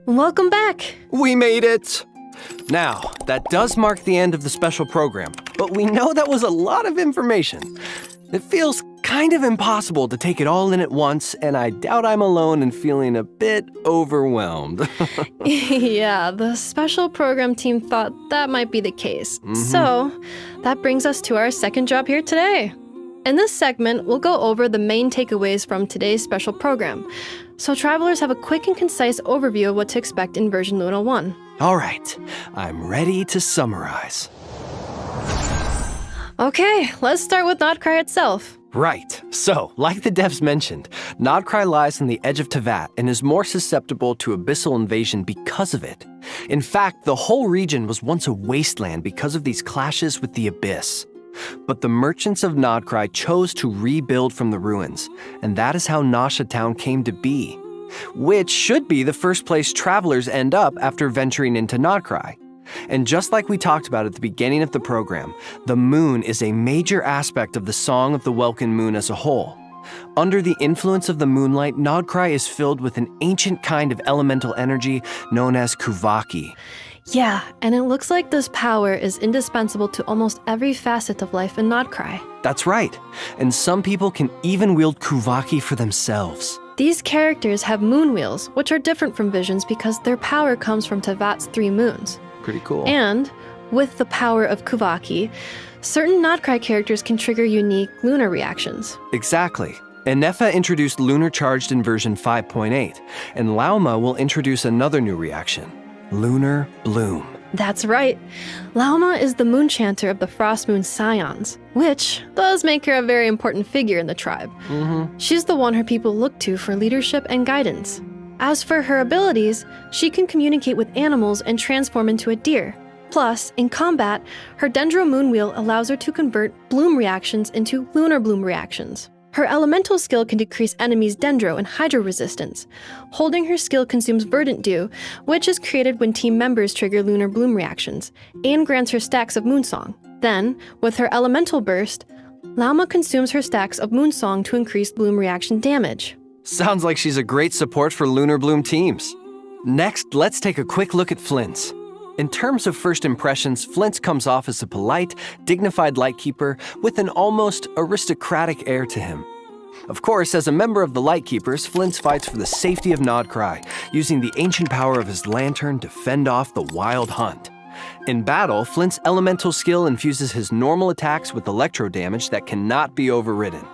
Welcome back! We made it! Now, that does mark the end of the special program, but we know that was a lot of information. It feels kind of impossible to take it all in at once, and I doubt I'm alone in feeling a bit overwhelmed. Yeah, the special program team thought that might be the case. So, that brings us to our second job here today. In this segment, we'll go over the main takeaways from today's special program, so travelers have a quick and concise overview of what to expect in version Luna 1. All right, I'm ready to summarize. Okay, let's start with nod-krai itself. Right. So, like the devs mentioned, nod-krai lies on the edge of Teyvat and is more susceptible to abyssal invasion because of it. In fact, the whole region was once a wasteland because of these clashes with the abyss. But the merchants of nod-krai chose to rebuild from the ruins, and that is how Nasha Town came to be, which should be the first place travelers end up after venturing into nod-krai. And just like we talked about at the beginning of the program, the moon is a major aspect of the song of the Welkin Moon as a whole. Under the influence of the moonlight, nod-krai is filled with an ancient kind of elemental energy known as kuvaki. Yeah, and it looks like this power is indispensable to almost every facet of life in nod-krai. That's right, and some people can even wield kuvaki for themselves. These characters have moon wheels, which are different from visions because their power comes from Teyvat's 3 moons. Pretty cool. And, with the power of kuvaki, certain nod-krai characters can trigger unique lunar reactions. Exactly. Enefa introduced Lunar Charged in version 5.8, and Lauma will introduce another new reaction, Lunar Bloom. That's right. Lauma is the moon chanter of the Frost Moon Scions, which does make her a very important figure in the tribe. She's the one her people look to for leadership and guidance. As for her abilities, she can communicate with animals and transform into a deer. Plus, in combat, her Dendro Moon Wheel allows her to convert bloom reactions into lunar bloom reactions. Her elemental skill can decrease enemies' dendro and hydro resistance. Holding her skill consumes verdant dew, which is created when team members trigger lunar bloom reactions, and grants her stacks of moonsong. Then, with her elemental burst, Lauma consumes her stacks of moonsong to increase bloom reaction damage. Sounds like she's a great support for Lunar Bloom teams. Next, let's take a quick look at Flint's. In terms of first impressions, Flint's comes off as a polite, dignified lightkeeper with an almost aristocratic air to him. Of course, as a member of the Lightkeepers, Flint's fights for the safety of nod-krai, using the ancient power of his lantern to fend off the wild hunt. In battle, Flint's elemental skill infuses his normal attacks with electro damage that cannot be overridden.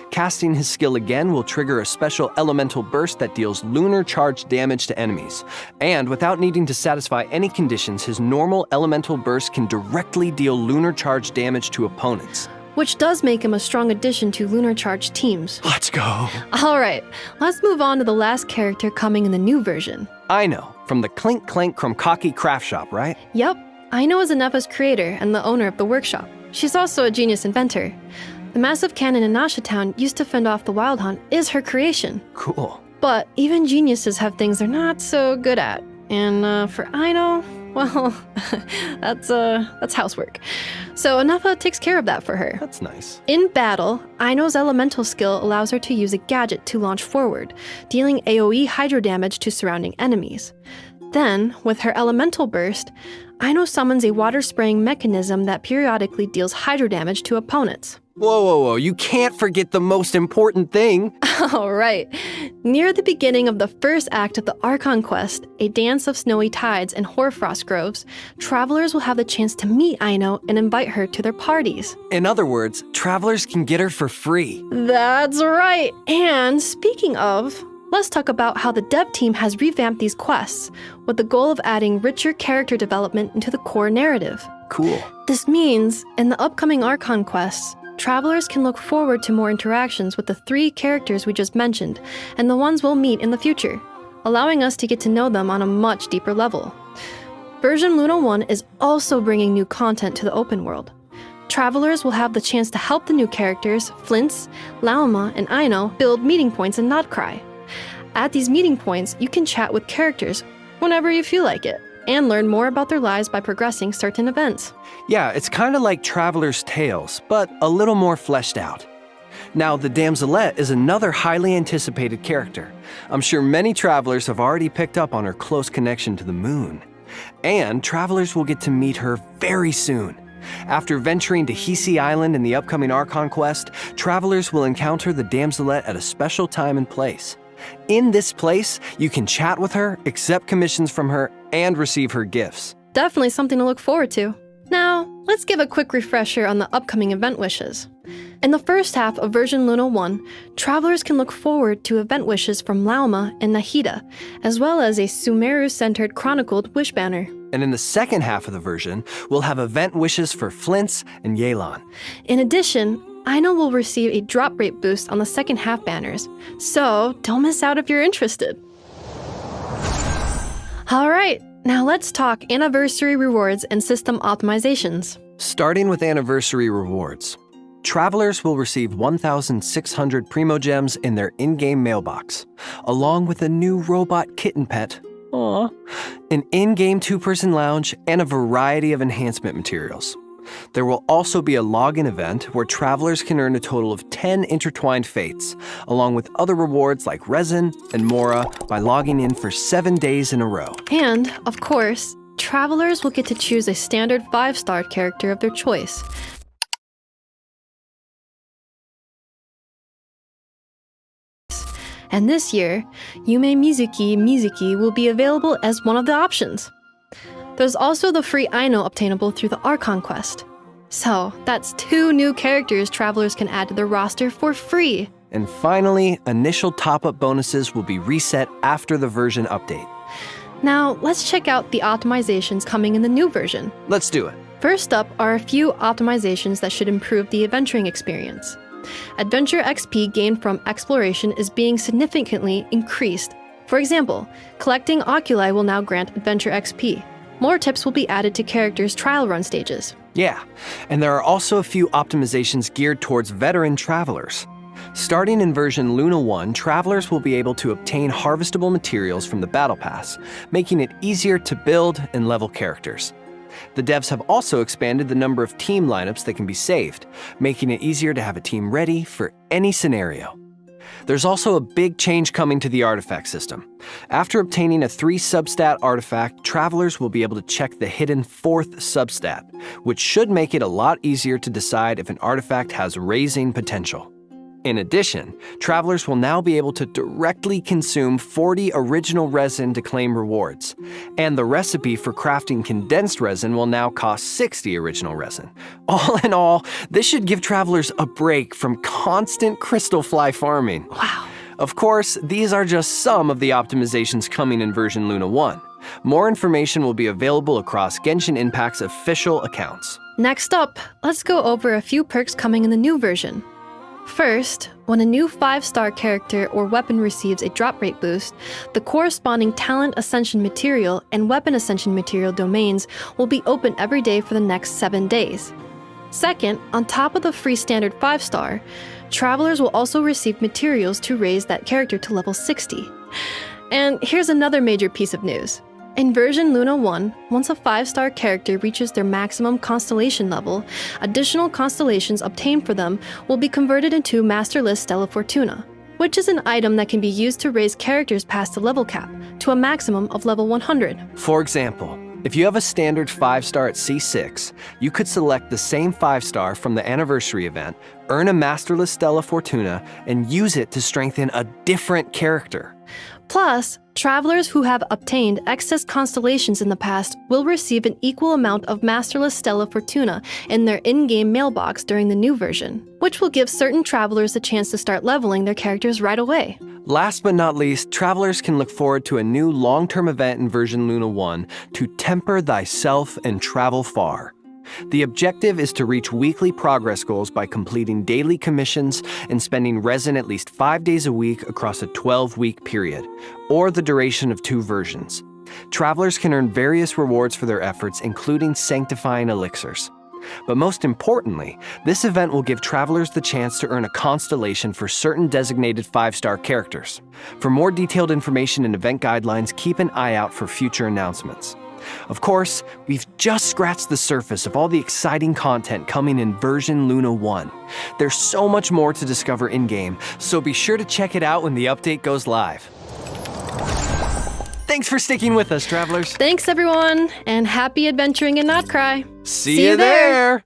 Casting his skill again will trigger a special elemental burst that deals lunar charge damage to enemies. And without needing to satisfy any conditions, his normal elemental burst can directly deal lunar charge damage to opponents. Which does make him a strong addition to lunar charge teams. Let's go! Alright, let's move on to the last character coming in the new version. Aino, from the Clink Clank Krumkaki craft shop, right? Yup, Aino is Enefa's creator and the owner of the workshop. She's also a genius inventor. The massive cannon in Nasha Town used to fend off the wild hunt is her creation. Cool. But even geniuses have things they're not so good at. And for Aino, well, that's housework. So Enefa takes care of that for her. That's nice. In battle, Aino's elemental skill allows her to use a gadget to launch forward, dealing AoE hydro damage to surrounding enemies. Then, with her elemental burst, Aino summons a water-spraying mechanism that periodically deals hydro damage to opponents. Whoa, you can't forget the most important thing. All right. Near the beginning of the first act of the Archon quest, A Dance of Snowy Tides and Hoarfrost Groves, travelers will have the chance to meet Aino and invite her to their parties. In other words, travelers can get her for free. That's right. And speaking of, let's talk about how the dev team has revamped these quests, with the goal of adding richer character development into the core narrative. Cool. This means, in the upcoming Archon quests, travelers can look forward to more interactions with the 3 characters we just mentioned, and the ones we'll meet in the future, allowing us to get to know them on a much deeper level. Version Luna 1 is also bringing new content to the open world. Travelers will have the chance to help the new characters, Flint's, Lauma, and Aino, build meeting points in nod-krai. At these meeting points, you can chat with characters whenever you feel like it, and learn more about their lives by progressing certain events. Yeah, it's kind of like Traveler's Tales, but a little more fleshed out. Now, the Damselette is another highly anticipated character. I'm sure many travelers have already picked up on her close connection to the moon. And travelers will get to meet her very soon. After venturing to Hisi Island in the upcoming Archon quest, travelers will encounter the Damselette at a special time and place. In this place, you can chat with her, accept commissions from her, and receive her gifts. Definitely something to look forward to. Now, let's give a quick refresher on the upcoming event wishes. In the first half of version Luna 1, travelers can look forward to event wishes from Lauma and Nahida, as well as a Sumeru-centered chronicled wish banner. And in the second half of the version, we'll have event wishes for Flint's and Yelan. In addition, Aino will receive a drop rate boost on the second half banners, so don't miss out if you're interested. Alright, now let's talk anniversary rewards and system optimizations. Starting with anniversary rewards. Travelers will receive 1,600 Primo Gems in their in-game mailbox, along with a new robot kitten pet, aww, an in-game two-person lounge, and a variety of enhancement materials. There will also be a login event where travelers can earn a total of 10 intertwined fates, along with other rewards like resin and mora by logging in for 7 days in a row. And, of course, travelers will get to choose a standard 5-star character of their choice. And this year, Yume Mizuki will be available as one of the options. There's also the free Aino obtainable through the Archon quest. So, that's 2 new characters travelers can add to their roster for free. And finally, initial top-up bonuses will be reset after the version update. Now, let's check out the optimizations coming in the new version. Let's do it. First up are a few optimizations that should improve the adventuring experience. Adventure XP gained from exploration is being significantly increased. For example, collecting oculi will now grant adventure XP. More tips will be added to characters' trial run stages. Yeah, and there are also a few optimizations geared towards veteran travelers. Starting in version Luna 1, travelers will be able to obtain harvestable materials from the Battle Pass, making it easier to build and level characters. The devs have also expanded the number of team lineups that can be saved, making it easier to have a team ready for any scenario. There's also a big change coming to the artifact system. After obtaining a 3 substat artifact, travelers will be able to check the hidden 4th substat, which should make it a lot easier to decide if an artifact has raising potential. In addition, travelers will now be able to directly consume 40 original resin to claim rewards, and the recipe for crafting condensed resin will now cost 60 original resin. All in all, this should give travelers a break from constant crystal fly farming. Wow. Of course, these are just some of the optimizations coming in version Luna 1. More information will be available across Genshin Impact's official accounts. Next up, let's go over a few perks coming in the new version. First, when a new 5-star character or weapon receives a drop rate boost, the corresponding talent ascension material and weapon ascension material domains will be open every day for the next 7 days. Second, on top of the free standard 5-star, travelers will also receive materials to raise that character to level 60. And here's another major piece of news. In version Luna 1, once a 5-star character reaches their maximum constellation level, additional constellations obtained for them will be converted into Master List Stella Fortuna, which is an item that can be used to raise characters past the level cap to a maximum of level 100. For example, if you have a standard 5-star at C6, you could select the same 5-star from the anniversary event, earn a Master List Stella Fortuna, and use it to strengthen a different character. Plus, travelers who have obtained excess constellations in the past will receive an equal amount of Masterless Stella Fortuna in their in-game mailbox during the new version, which will give certain travelers a chance to start leveling their characters right away. Last but not least, travelers can look forward to a new long-term event in version Luna 1 to temper thyself and travel far. The objective is to reach weekly progress goals by completing daily commissions and spending resin at least 5 days a week across a 12-week period, or the duration of 2 versions. Travelers can earn various rewards for their efforts, including sanctifying elixirs. But most importantly, this event will give travelers the chance to earn a constellation for certain designated 5-star characters. For more detailed information and event guidelines, keep an eye out for future announcements. Of course, we've just scratched the surface of all the exciting content coming in version Luna 1. There's so much more to discover in-game, so be sure to check it out when the update goes live. Thanks for sticking with us, travelers. Thanks, everyone, and happy adventuring in nod-krai. See you there!